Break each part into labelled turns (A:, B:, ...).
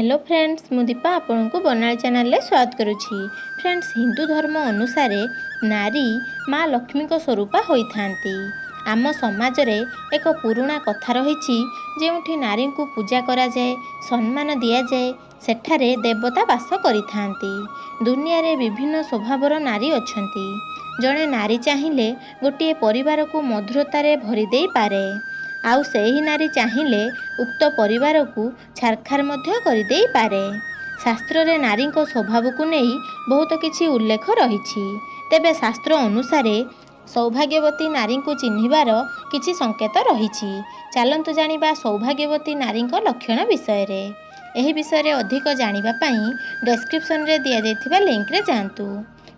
A: Hello friends, मु दीपा आपण को बनाली चैनल रे स्वागत करुछि। फ्रेंड्स, हिंदू धर्म अनुसार नारी माँ लक्ष्मी को स्वरूपा होइथांती। आम समाज रे एक पुराणा कथा रही जेउठी नारी को पूजा करा जाए, सम्मान दिया जाए, सेठारे देवता वास करिथांती। दुनिया रे विभिन्न स्वभावर नारी अछंती। जड़े नारी चाहिए गोटे परिवार को मधुरतारे भरी देई पारे, आउ सेही नारी चाहिए उक्त परिवार को छारखार मध्य करदेई पारे। शास्त्र रे नारी को स्वभाव को नहीं बहुत किछि उल्लेख रही। तेबे शास्त्र अनुसार सौभाग्यवती नारी को चिन्हिबार किछि संकेत रही। चलंतु जानिबा सौभाग्यवती नारी लक्षण विषय रे। एही विषय रे अधिक जानिबा पई डिस्क्रिप्शन रे दिया जाइथिबा लिंक रे जांतु।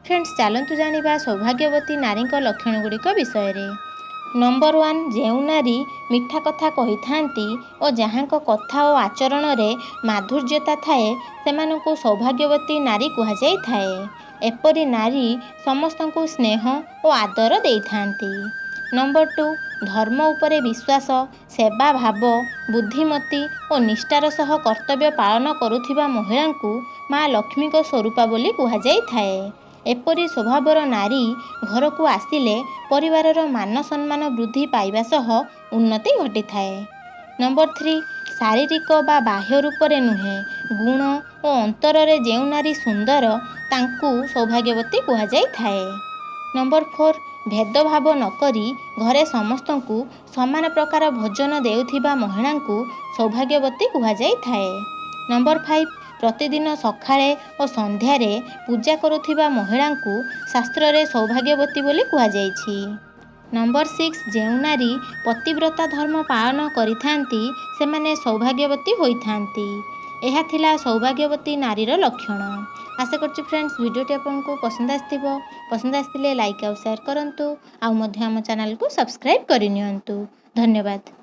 A: फ्रेंड्स, चलंतु जानिबा सौभाग्यवती नारी लक्षण गुड़िक विषय रे। नंबर 1, जेउ नारी मिठा कथा कही थांती और जहाँ कथा और आचरण रे माधुर्यता थाए सेमानंकु सौभाग्यवती नारी कहा जाई थाए। एपरी नारी समस्त को स्नेह और आदर दे थांती। नंबर 2, धर्म उपरे विश्वास, सेवा भाव, बुद्धिमती और निष्ठार सह कर्तव्य पालन करुथिबा महिला को माँ लक्ष्मी को स्वरूपा बोली कहा जाई थाए। एपरी स्वभावर नारी घर को आसिले परिवारर मान सम्मान वृद्धि पाइबा सह उन्नति घटी थाए। नंबर 3, शारीरिक बा बाह्य रूप रे नुहे, गुण और अंतर रे जेउ नारी सुंदर तांकु सौभाग्यवती कहा जाई थाए। नंबर 4, भेदभाव न करी घरे समस्त को समान प्रकार भोजन देउथिबा महिला को सौभाग्यवती कहा जाई थाए। नंबर 5, प्रतिदिन सकाळे और संध्यारे पूजा करुथिबा महिला को शास्त्र रे सौभाग्यवती बोली कहा जाइछि। नंबर 6, जेउ नारी पतिव्रता धर्म पालन करिथांती सेमाने सौभाग्यवती होइथांती। एहा थिला सौभाग्यवती नारीर लक्षण। आशा करछि फ्रेंड्स वीडियोटी आपको पसंद आस्थिबो। पसंद आस्थिले लाइक और शेयर करंतु, आ मध्य आम चैनल को सब्सक्राइब करि नियंतु। धन्यवाद।